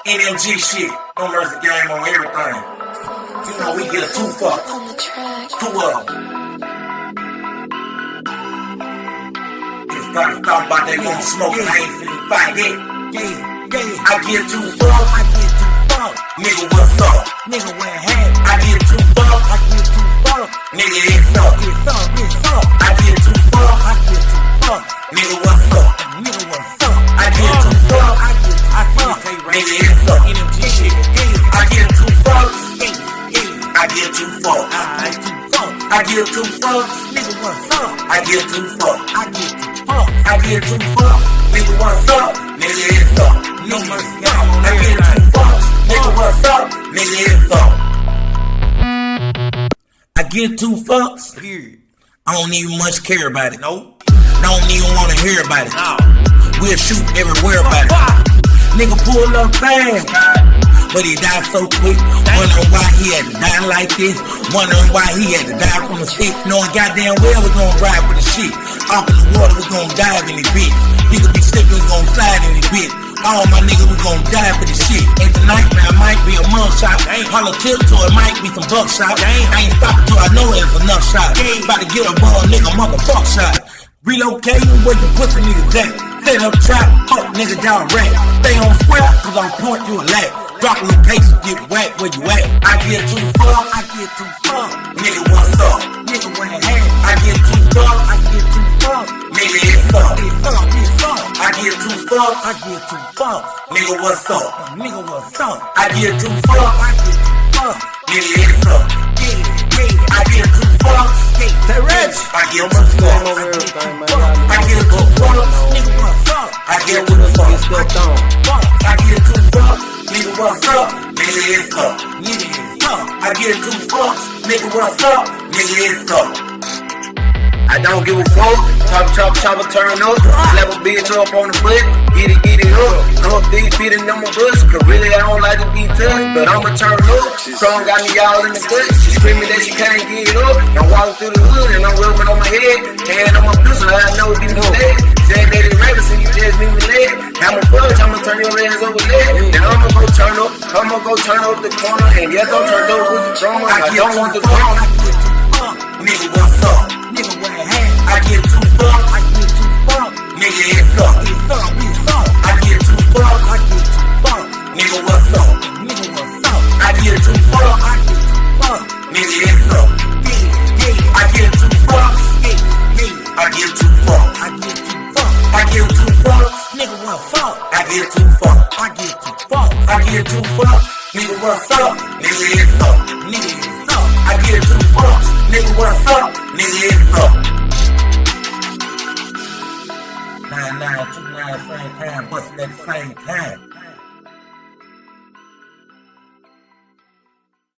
NMG shit. No mercy game on everything. You know we get a 2 fuck. 2 of them. Just gotta stop about that gon' smoke. I ain't finna fight it. I get 2 fuck. Nigga, what's up? Nigga, where hat? I get 2 fuck. Nigga, it's up. I get 2 fuck. Nigga, what's up? I get 2 fuck. Nigga, it's up. I get 2 fucks. I get 2 fucks. I get 2 fucks. Nigga, what's up? I get 2 fucks. I get 2 fucks. I get 2 fucks. Nigga, what's up? Nigga, it's up. No mercy game on I get everything. 2 fucks. Nigga, what's up? Nigga, it's up. I get 2 fucks. Period. I don't even much care about it. Nope. Don't even want to hear about it. No. We'll shoot everywhere about it. Nigga pull up fast, but he died so quick. Wondering why he had to die like this. Wondering why he had to die from a stick. Knowing goddamn well we gon' ride with the shit. Off in the water, we gon' dive in this bitch. He could be slipping, we gon' slide in this bitch. All my niggas, we gon' die for this shit. And tonight, man, might be a mug shot. Holla tip to it, might be some buckshot. I ain't stopping till I know it's enough shot. About to get a ball, nigga, motherfuck shot. Relocating where you pussy niggas at. Set up trap, fuck nigga down rat. Stay on square, cause I'm point you a lap. Drop a location, get whack where you at. I get 2 fuck, I get 2 fuck. nigga, what's up? Nigga, where hat? I get 2 fuck, I get 2 fuck. nigga, it's up. It's up. I get 2 fuck, I get 2 fuck. nigga, what's up? Nigga, what's up? I get 2 fuck, I get 2 fuck. nigga, it's up. I get 2 fuck, Say Ratchet. I get 2 fuck. I get 2 fuck, Nigga, what's up? I get 2 fuck. Fuck. I get 2 fuck, nigga, what's up? Nigga, it's up. Nigga, it's up. I get 2 fucks, nigga, what's up? Nigga, it's up. I don't give a fuck. Chopper, turn up. Slap a bitch up on the butt. Get it up. Come up these feet in them butts. Cause really I don't like to be touched. But I'ma turn up. Strong got me all in the gut. She screaming that she can't get up. I'm walking through the hood and I'm rubbing on my head. Hand on my pistol, I know it be no dead. Said that it's rabbit, so you just need me leg. I'm a fudge, I'ma turn your legs over leg. Now I'ma go turn up. I'ma go turn up the corner. And yes, I'm turned up with the drama. I don't want the drama. Nigga, what's up? Nigga, where hat? I get 2 fucks. I get 2 fuck. Nigga, it's up. It's up. I get 2 fucks. I get 2 fuck. Nigga, what's up? Nigga, what's up? I get 2 fucks. I get 2 fuck. Nigga, it's up. I get 2 fucks. I get 2 fucks. I get 2 fuck. I get 2 fucks. Nigga, what's up? I get 2 fucks. I get 2 fuck. I get 2 fucks. Nigga, what's up? Nigga, it's up. Nigga, it's up. I get 2 fucks. Nigga, what's up? Nigga, it's up. 9929 same time, bustin' at the same time.